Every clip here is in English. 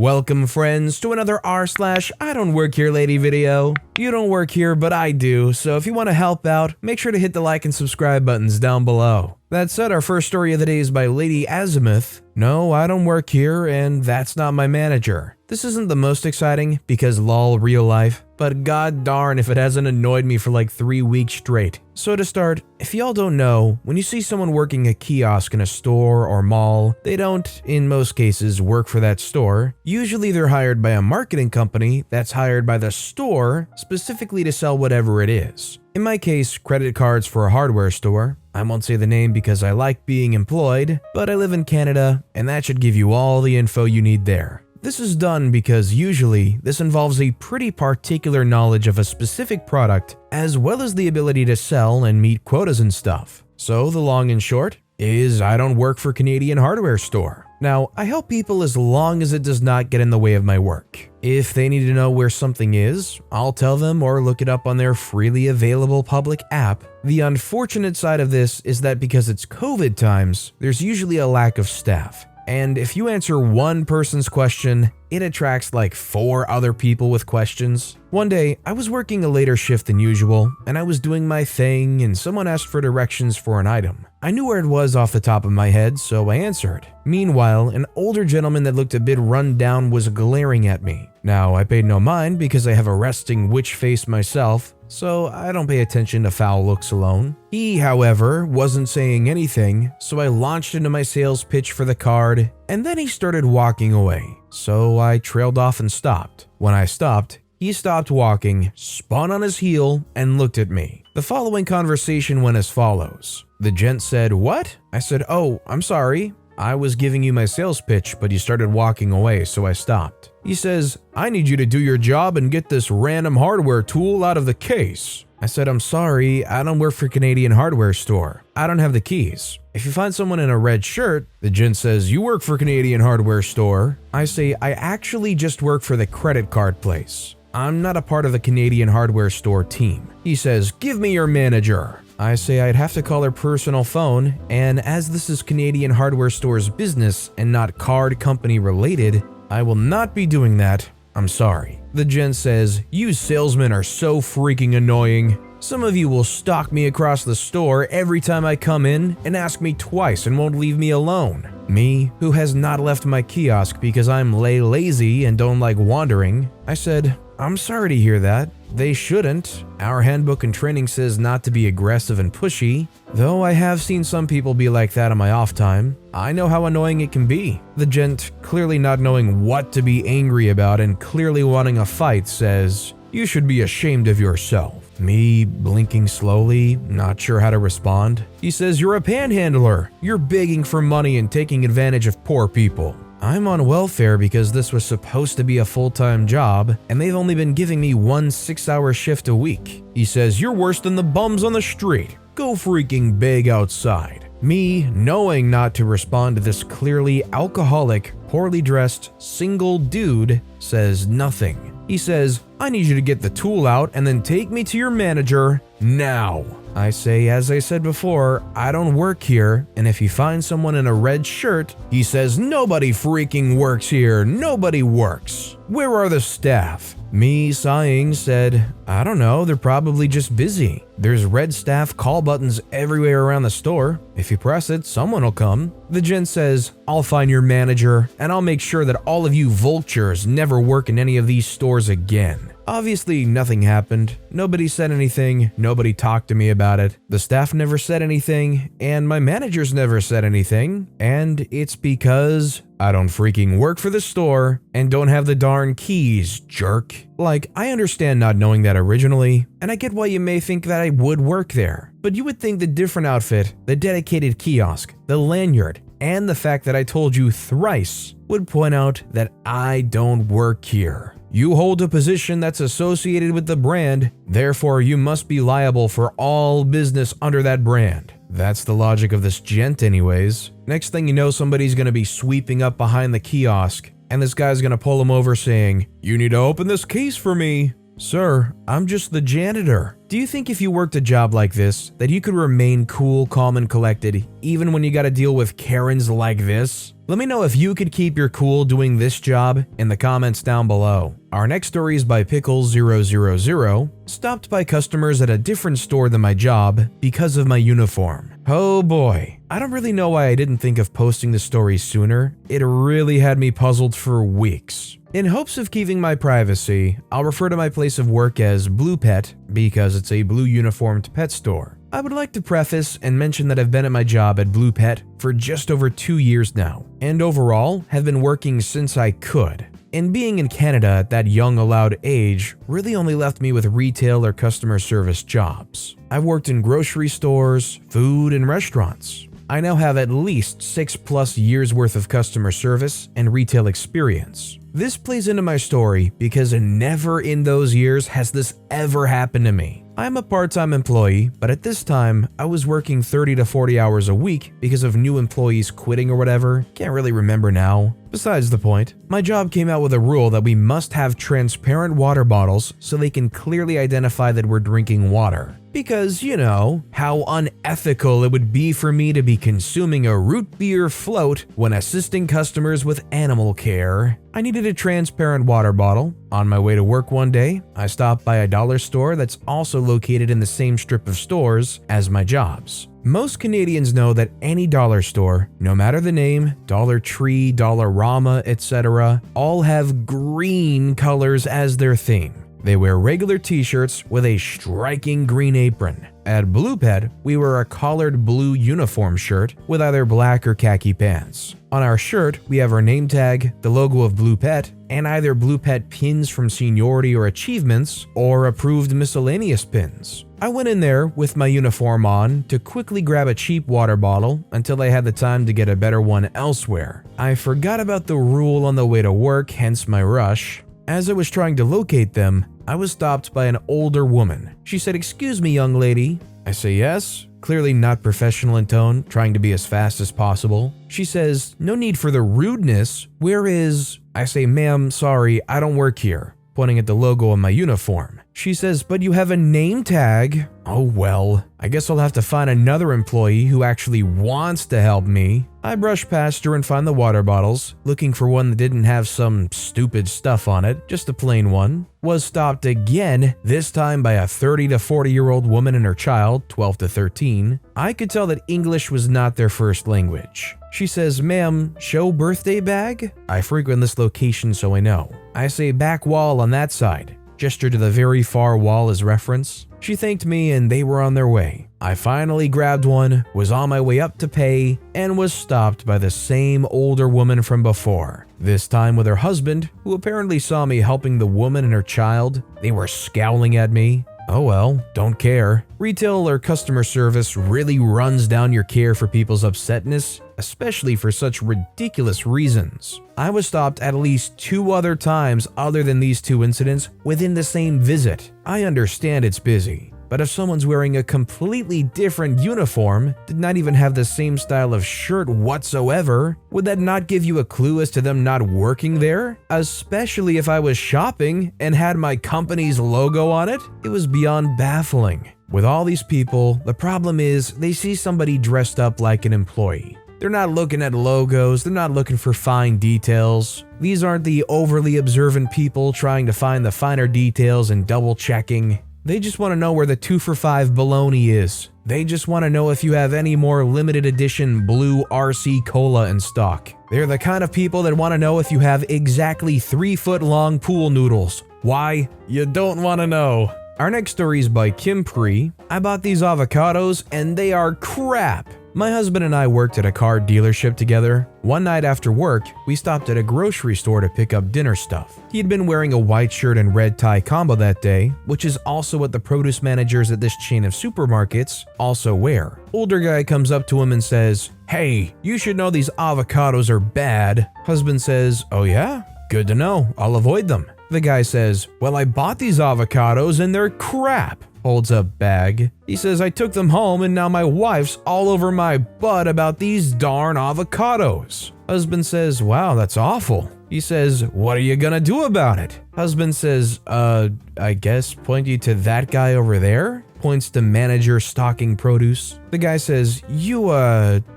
Welcome friends to another r/IDontWorkHereLady video. You don't work here, but I do, so if you want to help out, make sure to hit the like and subscribe buttons down below. That said, our first story of the day is by Lady Azimuth. No, I don't work here, and that's not my manager. This isn't the most exciting, because lol real life, but god darn if it hasn't annoyed me for like 3 weeks straight. So to start, if y'all don't know, when you see someone working a kiosk in a store or mall, they don't, in most cases, work for that store. Usually they're hired by a marketing company that's hired by the store specifically to sell whatever it is. In my case, credit cards for a hardware store. I won't say the name because I like being employed, but I live in Canada, and that should give you all the info you need there. This is done because usually this involves a pretty particular knowledge of a specific product, as well as the ability to sell and meet quotas and stuff. So the long and short is I don't work for Canadian hardware store. Now, I help people as long as it does not get in the way of my work. If they need to know where something is, I'll tell them or look it up on their freely available public app. The unfortunate side of this is that because it's COVID times, there's usually a lack of staff. And if you answer one person's question, it attracts like 4 other people with questions. One day, I was working a later shift than usual, and I was doing my thing and someone asked for directions for an item. I knew where it was off the top of my head, so I answered. Meanwhile, an older gentleman that looked a bit run down was glaring at me. Now, I paid no mind because I have a resting witch face myself, so I don't pay attention to foul looks alone. He, however, wasn't saying anything, so I launched into my sales pitch for the card, and then he started walking away. So I trailed off and stopped. When I stopped, he stopped walking, spun on his heel, and looked at me. The following conversation went as follows. The gent said, "What?" I said, "Oh, I'm sorry. I was giving you my sales pitch, but you started walking away, so I stopped." He says, "I need you to do your job and get this random hardware tool out of the case." I said, "I'm sorry, I don't work for Canadian hardware store. I don't have the keys. If you find someone in a red shirt," the gent says, "You work for Canadian hardware store." I say, "I actually just work for the credit card place. I'm not a part of the Canadian hardware store team." He says, "Give me your manager." I say I'd have to call her personal phone, and as this is Canadian hardware store's business and not card company related, I will not be doing that. I'm sorry. The gent says, "You salesmen are so freaking annoying. Some of you will stalk me across the store every time I come in and ask me twice and won't leave me alone." Me, who has not left my kiosk because I'm lazy and don't like wandering. I said, "I'm sorry to hear that. They shouldn't. Our handbook and training says not to be aggressive and pushy, though I have seen some people be like that on my off time. I know how annoying it can be." The gent, clearly not knowing what to be angry about and clearly wanting a fight, says, "You should be ashamed of yourself." Me, blinking slowly, not sure how to respond. He says, "You're a panhandler. You're begging for money and taking advantage of poor people." I'm on welfare because this was supposed to be a full-time job, and they've only been giving me 1 6-hour shift a week. He says, "You're worse than the bums on the street. Go freaking beg outside." Me, knowing not to respond to this clearly alcoholic, poorly dressed, single dude, says nothing. He says, "I need you to get the tool out and then take me to your manager now." I say, as I said before, I don't work here, and if you find someone in a red shirt, he says, "Nobody freaking works here, nobody works. Where are the staff?" Me, sighing, said, "I don't know, they're probably just busy. There's red staff call buttons everywhere around the store. If you press it, someone will come." The gent says, "I'll find your manager, and I'll make sure that all of you vultures never work in any of these stores again." Obviously, nothing happened. Nobody said anything, nobody talked to me about it. The staff never said anything, and my managers never said anything, and it's because I don't freaking work for the store and don't have the darn keys, jerk. Like, I understand not knowing that originally, and I get why you may think that I would work there, but you would think the different outfit, the dedicated kiosk, the lanyard, and the fact that I told you thrice would point out that I don't work here. You hold a position that's associated with the brand, therefore you must be liable for all business under that brand. That's the logic of this gent anyways. Next thing you know, somebody's gonna be sweeping up behind the kiosk, and this guy's gonna pull him over saying, "You need to open this case for me." "Sir, I'm just the janitor." Do you think if you worked a job like this, that you could remain cool, calm, and collected even when you gotta deal with Karens like this? Let me know if you could keep your cool doing this job in the comments down below. Our next story is by Pickles000, stopped by customers at a different store than my job because of my uniform. Oh boy, I don't really know why I didn't think of posting this story sooner. It really had me puzzled for weeks. In hopes of keeping my privacy, I'll refer to my place of work as Blue Pet because it's a blue uniformed pet store. I would like to preface and mention that I've been at my job at Blue Pet for just over 2 years now, and overall have been working since I could. And being in Canada at that young allowed age really only left me with retail or customer service jobs. I've worked in grocery stores, food, and restaurants. I now have at least 6+ years worth of customer service and retail experience. This plays into my story because never in those years has this ever happened to me. I'm a part-time employee, but at this time, I was working 30 to 40 hours a week because of new employees quitting or whatever. Can't really remember now. Besides the point, my job came out with a rule that we must have transparent water bottles so they can clearly identify that we're drinking water. Because, you know, how unethical it would be for me to be consuming a root beer float when assisting customers with animal care. I needed a transparent water bottle. On my way to work one day, I stopped by a dollar store that's also located in the same strip of stores as my job's. Most Canadians know that any dollar store, no matter the name, Dollar Tree, Dollarama, etc., all have green colors as their theme. They wear regular t-shirts with a striking green apron. At Blue Pet, we wear a collared blue uniform shirt with either black or khaki pants. On our shirt, we have our name tag, the logo of Blue Pet, and either Blue Pet pins from seniority or achievements, or approved miscellaneous pins. I went in there with my uniform on to quickly grab a cheap water bottle until I had the time to get a better one elsewhere. I forgot about the rule on the way to work, hence my rush. As I was trying to locate them, I was stopped by an older woman. She said, "Excuse me, young lady." I say yes, clearly not professional in tone, trying to be as fast as possible. She says, "No need for the rudeness. Where is..." I say, "Ma'am, sorry, I don't work here," pointing at the logo on my uniform. She says, "But you have a name tag." Oh well, I guess I'll have to find another employee who actually wants to help me. I brush past her and find the water bottles, looking for one that didn't have some stupid stuff on it, just a plain one. Was stopped again, this time by a 30 to 40-year-old woman and her child, 12 to 13. I could tell that English was not their first language. She says, "Ma'am, show birthday bag?" I frequent this location so I know. I say, "Back wall on that side." Gesture to the very far wall as reference. She thanked me and they were on their way. I finally grabbed one, was on my way up to pay, and was stopped by the same older woman from before. This time with her husband, who apparently saw me helping the woman and her child. They were scowling at me. Oh well, don't care. Retail or customer service really runs down your care for people's upsetness, especially for such ridiculous reasons. I was stopped at least 2 other times other than these 2 incidents within the same visit. I understand it's busy, but if someone's wearing a completely different uniform, did not even have the same style of shirt whatsoever, would that not give you a clue as to them not working there? Especially if I was shopping and had my company's logo on it? It was beyond baffling. With all these people, the problem is they see somebody dressed up like an employee. They're not looking at logos, they're not looking for fine details. These aren't the overly observant people trying to find the finer details and double checking. They just want to know where the 2 for $5 bologna is. They just want to know if you have any more limited edition blue RC Cola in stock. They're the kind of people that want to know if you have exactly 3-foot-long pool noodles. Why? You don't want to know. Our next story is by Kim Pre. I bought these avocados and they are crap. My husband and I worked at a car dealership together. One night after work, we stopped at a grocery store to pick up dinner stuff. He had been wearing a white shirt and red tie combo that day, which is also what the produce managers at this chain of supermarkets also wear. Older guy comes up to him and says, "Hey, you should know these avocados are bad." Husband says, "Oh yeah? Good to know, I'll avoid them." The guy says, "Well, I bought these avocados and they're crap." Holds up bag. He says, "I took them home and now my wife's all over my butt about these darn avocados." Husband says, "Wow, that's awful. He says, "What are you gonna do about it?" Husband says, I guess point you to that guy over there? Points to manager stocking produce. The guy says, you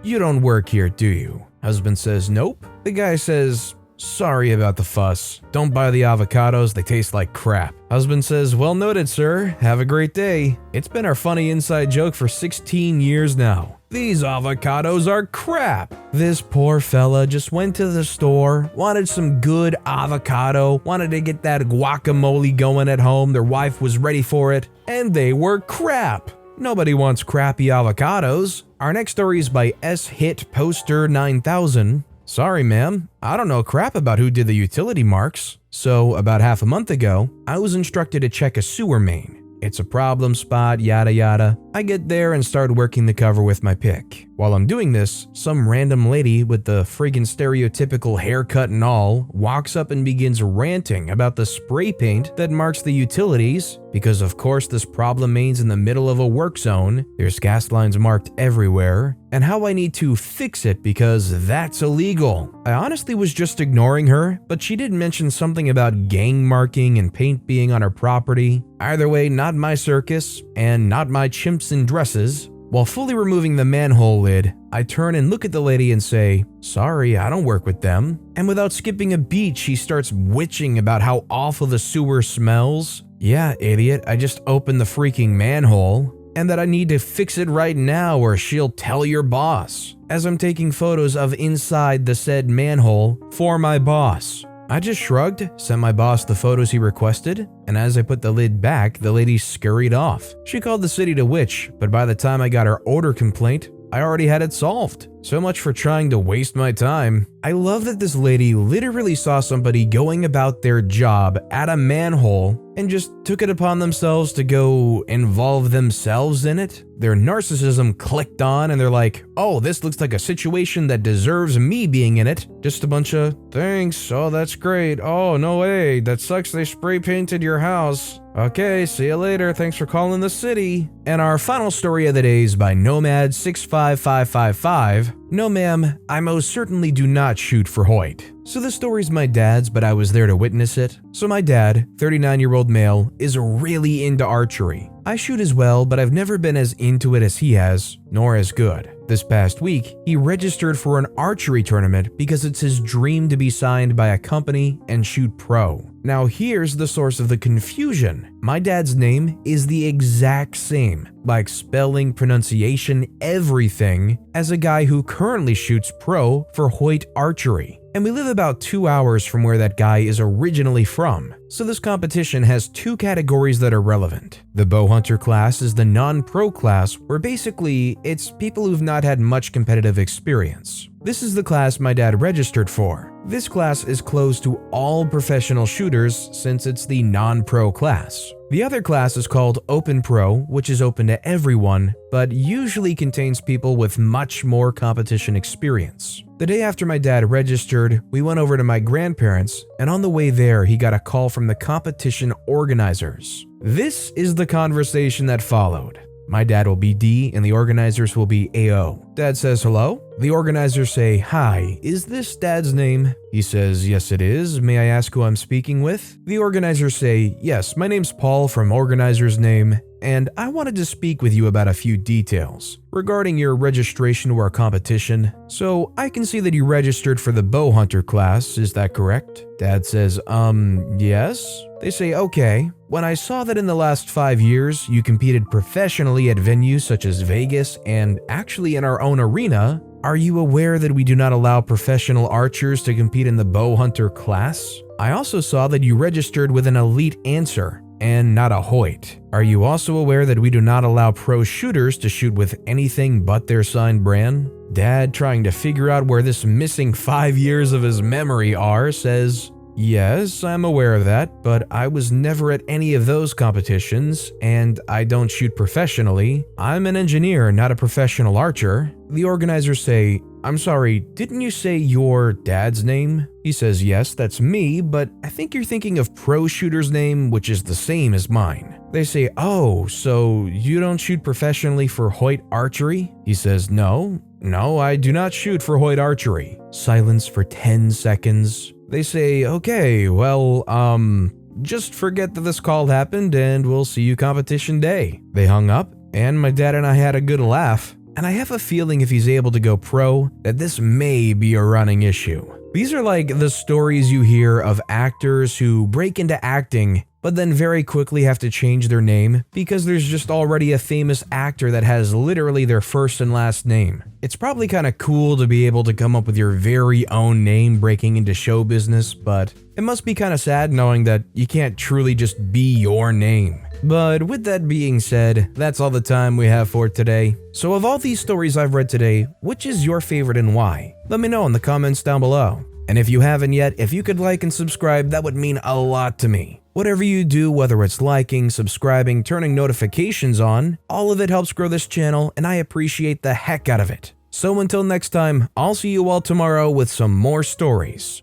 don't work here, do you?" Husband says, "Nope." The guy says, "Sorry about the fuss. Don't buy the avocados, they taste like crap." Husband says, "Well noted, sir. Have a great day." It's been our funny inside joke for 16 years now. These avocados are crap. This poor fella just went to the store, wanted some good avocado, wanted to get that guacamole going at home. Their wife was ready for it, and they were crap. Nobody wants crappy avocados. Our next story is by S-Hit Poster 9000. "Sorry, ma'am, I don't know crap about who did the utility marks. So, about half a month ago, I was instructed to check a sewer main. It's a problem spot, yada yada. I get there and start working the cover with my pick. While I'm doing this, some random lady with the friggin' stereotypical haircut and all walks up and begins ranting about the spray paint that marks the utilities, because of course this problem main's in the middle of a work zone, there's gas lines marked everywhere, and how I need to fix it because that's illegal. I honestly was just ignoring her, but she did mention something about gang marking and paint being on her property. Either way, not my circus, and not my chimps in dresses. While fully removing the manhole lid, I turn and look at the lady and say, "Sorry, I don't work with them." And without skipping a beat, she starts witching about how awful the sewer smells. "Yeah, idiot, I just opened the freaking manhole. And that I need to fix it right now or she'll tell your boss." As I'm taking photos of inside the said manhole for my boss. I just shrugged, sent my boss the photos he requested, and as I put the lid back, the lady scurried off. She called the city to witch, but by the time I got her odor complaint, I already had it solved. So much for trying to waste my time. I love that this lady literally saw somebody going about their job at a manhole and just took it upon themselves to go involve themselves in it. Their narcissism clicked on and they're like, "Oh, this looks like a situation that deserves me being in it." Just a bunch of, "Thanks, oh that's great, oh no way, that sucks they spray painted your house. Okay, see you later, thanks for calling the city." And our final story of the day is by Nomad65555. "No ma'am, I most certainly do not shoot for Hoyt." So this story's my dad's, but I was there to witness it. So my dad, 39-year-old male, is really into archery. I shoot as well, but I've never been as into it as he has, nor as good. This past week, he registered for an archery tournament because it's his dream to be signed by a company and shoot pro. Now here's the source of the confusion. My dad's name is the exact same, like spelling, pronunciation, everything, as a guy who currently shoots pro for Hoyt Archery. And we live about 2 hours from where that guy is originally from. So this competition has two categories that are relevant. The bow hunter class is the non-pro class, where basically it's people who've not had much competitive experience. This is the class my dad registered for. This class is closed to all professional shooters since it's the non-pro class. The other class is called Open Pro, which is open to everyone, but usually contains people with much more competition experience. The day after my dad registered, we went over to my grandparents, and on the way there, he got a call from the competition organizers. This is the conversation that followed. My dad will be D and the organizers will be AO. Dad says hello. The organizers say, "Hi, is this Dad's name?" He says, "Yes it is. May I ask who I'm speaking with?" The organizers say, "Yes, my name's Paul from organizer's name, and I wanted to speak with you about a few details regarding your registration to our competition. So I can see that you registered for the bow hunter class, is that correct?" Dad says, yes. They say, "Okay. When I saw that in the last 5 years, you competed professionally at venues such as Vegas and actually in our own arena, are you aware that we do not allow professional archers to compete in the bow hunter class? I also saw that you registered with an elite answer and not a Hoyt. Are you also aware that we do not allow pro shooters to shoot with anything but their signed brand?" Dad, trying to figure out where this missing 5 years of his memory are, says, "Yes, I'm aware of that, but I was never at any of those competitions, and I don't shoot professionally. I'm an engineer, not a professional archer." The organizers say, "I'm sorry, didn't you say your dad's name?" He says, "Yes, that's me, but I think you're thinking of pro shooter's name, which is the same as mine." They say, "Oh, so you don't shoot professionally for Hoyt Archery?" He says, No, I do not shoot for Hoyt Archery." Silence for 10 seconds. They say, okay, well, just forget that this call happened and we'll see you competition day. They hung up, and my dad and I had a good laugh. And I have a feeling if he's able to go pro, that this may be a running issue. These are like the stories you hear of actors who break into acting, but then very quickly have to change their name because there's just already a famous actor that has literally their first and last name. It's probably kind of cool to be able to come up with your very own name breaking into show business, but it must be kind of sad knowing that you can't truly just be your name. But with that being said, that's all the time we have for today. So of all these stories I've read today, which is your favorite and why? Let me know in the comments down below. And if you haven't yet, if you could like and subscribe, that would mean a lot to me. Whatever you do, whether it's liking, subscribing, turning notifications on, all of it helps grow this channel and I appreciate the heck out of it. So until next time, I'll see you all tomorrow with some more stories.